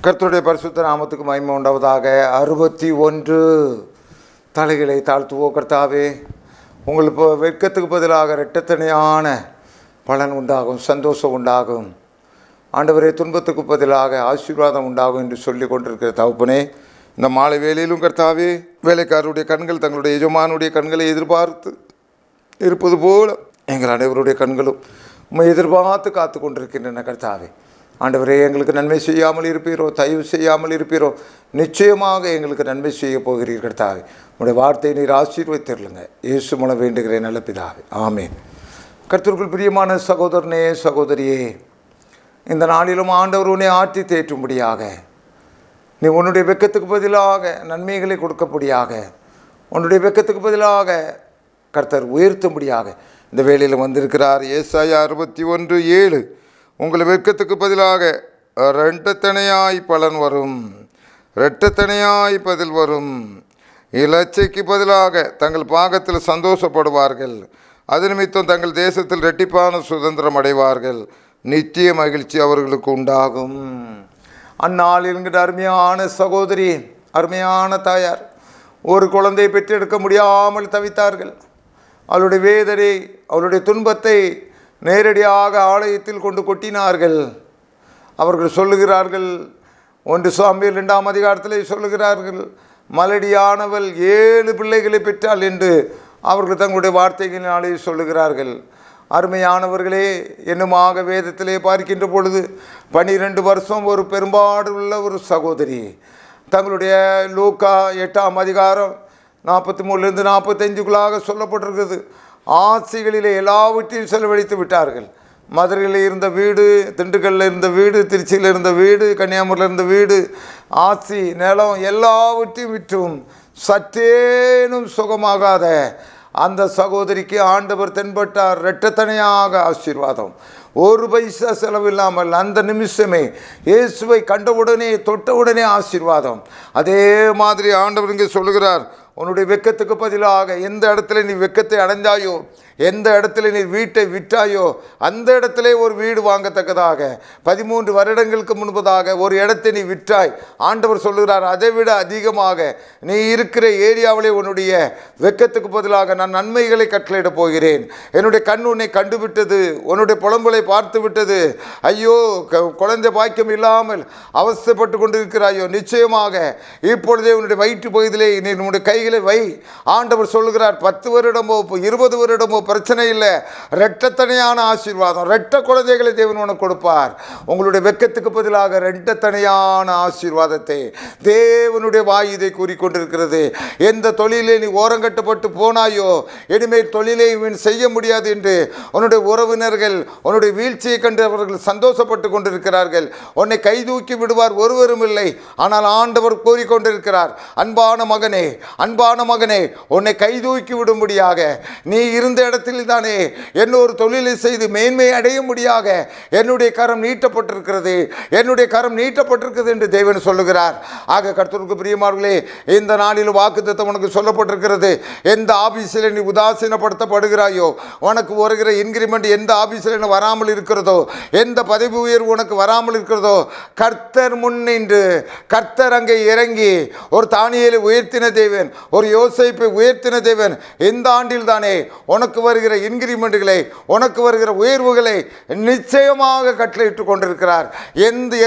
கர்த்தருடைய பரிசுத்த நாமத்துக்கு மகிமை உண்டாவதாக. 61 தலைகளை தாழ்த்துவோ கர்த்தாவே. உங்களுக்கு வெட்கத்துக்கு பதிலாக இரட்டத்தனையான பலன் உண்டாகும், சந்தோஷம் உண்டாகும். ஆண்டவரே, துன்பத்துக்கு பதிலாக ஆசீர்வாதம் உண்டாகும் என்று சொல்லி கொண்டிருக்கிற தகப்பனே, இந்த மாலை வேளையிலும் கர்த்தாவே, வேலைக்காரருடைய கண்கள் தங்களுடைய எஜமானுடைய கண்களை எதிர்பார்த்து இருப்பது போல எங்கள் அனைவருடைய கண்களும் உம்மை எதிர்பார்த்து காத்து கொண்டிருக்கின்றன கர்த்தாவே. ஆண்டவரே, எங்களுக்கு நன்மை செய்யாமல் இருப்பீரோ, தயவு செய்யாமல் இருப்பீரோ, நிச்சயமாக எங்களுக்கு நன்மை செய்ய போகிறீர் கர்த்தாவே. உங்களுடைய வார்த்தையை நீர் ஆசீர்வதித்தருளுங்க. இயேசு மூலம் வேண்டுகிறேன் நல்ல பிதாவே, ஆமென். கர்த்தருக்குள் பிரியமான சகோதரனே, சகோதரியே, இந்த நாளிலும் ஆண்டவர் உன்னை ஆற்றி தேற்றும்படியாக, நீ உன்னுடைய வெட்கத்துக்கு பதிலாக நன்மைகளை கொடுக்கப்படியாக, உன்னுடைய வெட்கத்துக்கு பதிலாக கர்த்தர் உயர்த்தும்படியாக இந்த வேளையில் வந்திருக்கிறார். ஏசாயா 61:7, உங்கள் வெட்கத்துக்கு பதிலாக இரட்டத்தனையாய் பலன் வரும், இரட்டத்தனையாய் பதில் வரும். இலச்சைக்கு பதிலாக தங்கள் பாகத்தில் சந்தோஷப்படுவார்கள், அது நிமித்தம் தங்கள் தேசத்தில் இரட்டிப்பான சுதந்திரம் அடைவார்கள், நித்திய மகிழ்ச்சி அவர்களுக்கு உண்டாகும். அந்நாளில் என்கிற அருமையான சகோதரி, அருமையான தாயார் ஒரு குழந்தை பெற்றெடுக்க முடியாமல் தவித்தார்கள். அவளுடைய வேதனை, அவளுடைய துன்பத்தை நேரடியாக ஆலயத்தில் கொண்டு கொட்டினார்கள். அவர்கள் சொல்லுகிறார்கள், 1 சாமுவேல் 2ஆம் அதிகாரத்தில் சொல்லுகிறார்கள், மலடியானவள் 7 பிள்ளைகளை பெற்றாள் என்று அவர்கள் தங்களுடைய வார்த்தைகளினாலே சொல்லுகிறார்கள். அருமையானவர்களே, என்னுமாக வேதத்திலே பார்க்கின்ற பொழுது 12 வருஷம் ஒரு பெரும்பாடு உள்ள ஒரு சகோதரி தங்களுடைய லூக்கா 8ஆம் அதிகாரம் 43 45 சொல்லப்பட்டிருக்கிறது. ஆட்சிகளிலே எல்லாவற்றையும் செலவழித்து விட்டார்கள். மதுரையில் இருந்த வீடு, திண்டுக்கல்லில் இருந்த வீடு, திருச்சியில் இருந்த வீடு, கன்னியாகுமரியில் இருந்த வீடு, ஆட்சி, நிலம் எல்லாவற்றையும் விற்றும் சற்றேனும் சுகமாகாத அந்த சகோதரிக்கு ஆண்டவர் தென்பட்டார். இரட்டத்தனையாக ஆசீர்வாதம், 1 பைசா செலவில்லாமல் அந்த நிமிஷமே இயேசுவை கண்டவுடனே தொட்டவுடனே ஆசீர்வாதம். அதே மாதிரி ஆண்டவர் இங்கே சொல்லுகிறார், உன்னுடைய வெட்கத்துக்கு பதிலாக எந்த இடத்துல நீ வெட்கத்தை அடைந்தாயோ, எந்த இடத்துல நீ வீட்டை விற்றாயோ, அந்த இடத்துல ஒரு வீடு வாங்கத்தக்கதாக 13 வருடங்களுக்கு முன்பதாக ஒரு இடத்தை நீ விற்றாய். ஆண்டவர் சொல்லுகிறார், அதை விட அதிகமாக நீ இருக்கிற ஏரியாவிலே உன்னுடைய வெட்கத்துக்கு பதிலாக நான் நன்மைகளை கட்டளையிட போகிறேன். என்னுடைய கண் உன்னை கண்டுவிட்டது, உன்னுடைய புலம்பலை பார்த்து விட்டது. ஐயோ, குழந்தை பாக்கியம் இல்லாமல் அவசரப்பட்டு கொண்டிருக்கிறாயோ, நிச்சயமாக இப்பொழுதே உன்னுடைய வயிற்று பகுதியிலே நீ உன்னுடைய கைகளை வை. ஆண்டவர் சொல்லுகிறார், 10 வருடமோ 20 வருடமோ பிரச்சனை இல்லை, இரட்டத்தனையான ஆசீர்வாதம், இரட்ட குழந்தைகளை தேவன் உனக்கு கொடுப்பார். உங்களுடைய வெட்கத்துக்கு பதிலாக இரட்டத்தனையான ஆசீர்வாதத்தை தேவனுடைய வாய் இதை கூறிக்கொண்டிருக்கிறது. எந்த தொழிலே நீ ஓரங்கட்டப்பட்டு போனாயோ, இனிமேல் தொழிலை செய்ய முடியாது என்று உன்னுடைய உறவினர்கள் உன்னுடைய வீழ்ச்சியை கண்டு அவர்கள் சந்தோஷப்பட்டு கொண்டிருக்கிறார்கள். உன்னை கைதூக்கி விடுவார் ஒருவரும் இல்லை. ஆனால் ஆண்டவர் கூறிக்கொண்டிருக்கிறார், அன்பான மகனே, அன்பான மகனே, உன்னை கைதூக்கி விடும்படியாக நீ இருந்த இடத்தில் தானே என்னொரு தொழிலை செய்து மேன்மை அடைய முடியாக என்னுடைய கரம் நீட்டப்பட்டிருக்கிறது, என்னுடைய கரம் நீட்டப்பட்டிருக்கிறது என்று தேவன் சொல்லுகிறார். ஆக கர்த்தருக்கு பிரியமானவர்களே, இந்த நாளில் வாக்குத்தத்தம் உனக்கு சொல்லப்பட்டிருக்கிறது. எந்த ஆபீஸில் நீ உதாசீனப்படுத்தப்படுகிறாயோ, உனக்கு வருகிற இன்கிரிமெண்ட் எந்த ஆபீஸில் வராமல் இருக்கிறதோ, எந்த பதவி உயர்வு உனக்கு வராமல் இருக்கிறதோ, கர்த்தர் முன் நின்று கர்த்தர் அங்கே இறங்கி ஒரு தானியேலை உயர்த்தின தேவன், ஒரு யோசேப்பை உயர்த்தின தேவன் இந்த ஆண்டில் தானே உனக்கு வருகிற இன்கிரிமெண்ட்களை, உனக்கு வருகிற உயர்வுகளை நிச்சயமாக கட்டளையிட்டு கொண்டிருக்கிறார்.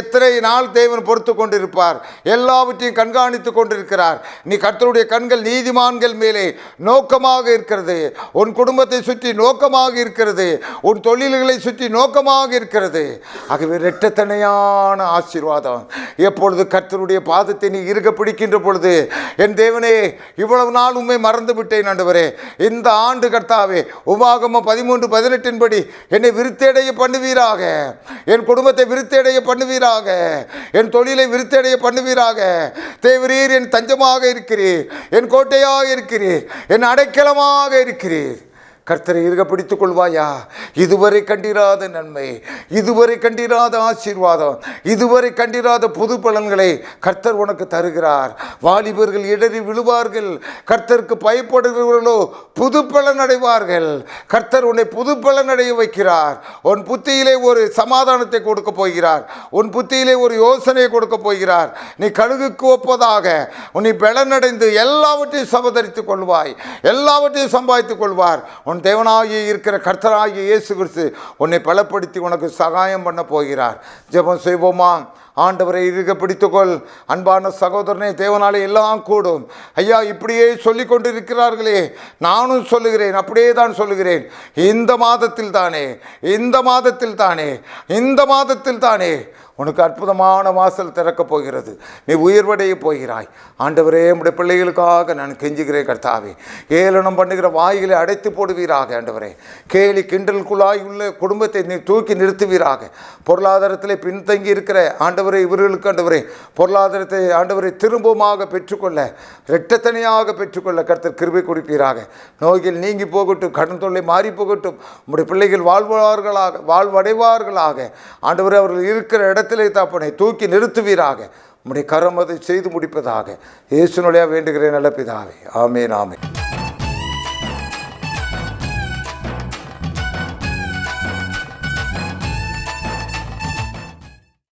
எத்தனை நாள் தேவன் பொறுத்து கொண்டிருப்பார், எல்லாவற்றையும் கண்காணித்து கொண்டிருக்கிறார். நீ கர்த்தருடைய கண்கள் நீதிமான்கள் மேலே நோக்கமாக இருக்கிறது, உன் குடும்பத்தை சுற்றி நோக்கமாக இருக்கிறது, உன் தொழில்களை சுற்றி நோக்கமாக இருக்கிறது. ஆகவே இரட்டத்தனையான ஆசீர்வாதம் எப்பொழுது கர்த்தருடைய பாதத்தை நீ இருக பிடிக்கின்ற பொழுது, என் தேவனே, இவ்வளவு நாள் உண்மை மறந்து விட்டேன் ஆண்டவரே, இந்த ஆண்டு கர்த்தாவே உபாகமம் 13:18 படி என்னை விருத்தடைய பண்ணுவீராக, என் குடும்பத்தை விருத்தடைய பண்ணுவீராக, என் தொழிலை விருத்தடைய பண்ணுவீராக. தேவரீர் என் தஞ்சமாக இருக்கிறீர், என் கோட்டையாக இருக்கிறீர், என் அடைக்கலமாக இருக்கிறீர். கர்த்தரை இருக பிடித்துக் கொள்வாயா? இதுவரை கண்டிராத நன்மை, இதுவரை கண்டிராத ஆசீர்வாதம், இதுவரை கண்டிராத புது பலன்களை கர்த்தர் உனக்கு தருகிறார். வாலிபர்கள் இடறி விழுவார்கள், கர்த்தருக்கு பயப்படுகிறவர்களோ புது பலன் அடைவார்கள். கர்த்தர் உன்னை புது பலன் அடைய வைக்கிறார். உன் புத்தியிலே ஒரு சமாதானத்தை கொடுக்க போகிறார். உன் புத்தியிலே ஒரு யோசனையை கொடுக்க போகிறார். நீ கழுகுக்கு ஒப்பதாக உன்னை பலனடைந்து எல்லாவற்றையும் சமதரித்துக் கொள்வாய், எல்லாவற்றையும் சம்பாதித்துக் கொள்வார். உன் தேவனாகிய இருக்கிற கர்த்தராகிய இயேசு கிறிஸ்து உன்னை பலப்படுத்தி உனக்கு சகாயம் பண்ண போகிறார். ஜெபம் செய்வோமா? ஆண்டவரை இருக பிடித்துக்கொள். அன்பான சகோதரனே, தேவனாலே எல்லாம் கூடும். ஐயா, இப்படியே சொல்லி கொண்டு இருக்கிறார்களே, நானும் சொல்லுகிறேன், அப்படியே தான் சொல்லுகிறேன். இந்த மாதத்தில் தானே, இந்த மாதத்தில் தானே, இந்த மாதத்தில் தானே உனக்கு அற்புதமான வாசல் திறக்கப் போகிறது. நீ உயர்வடைய போகிறாய். ஆண்டவரே, உம்முடைய பிள்ளைகளுக்காக நான் கெஞ்சுகிறேன் கர்த்தாவே. ஏளனம் பண்ணுகிற வாய்களை அடைத்து போடுவீராக. ஆண்டவரே, கேலி கிண்டலுக்குள்ளாய் உள்ள குடும்பத்தை நீ தூக்கி நிறுத்துவீராக. பொருளாதாரத்திலே பின்தங்கி இருக்கிற ஆண்டவரே, இவர்களுக்கு ஆண்டவரே பொருளாதாரத்தை ஆண்டவரை திரும்பமாக பெற்றுக்கொள்ள, இரட்டத்தனையாக பெற்றுக்கொள்ள கர்த்தர் கிருபை கொடுப்பீராக. நோய்கள் நீங்கி போகட்டும், கடன் தொல்லை மாறி போகட்டும். உம்முடைய பிள்ளைகள் வாழ்வடைவார்களாக. ஆண்டவரே, அவர்கள் இருக்கிற இடத்திலே தாப்பனை தூக்கி நிறுத்துவீராக. உம்முடைய கரம் அதை செய்து முடிப்பதாக இயேசுவின் வழியாக வேண்டுகிறேன் நல்ல பிதாவே. ஆமென், ஆமென்.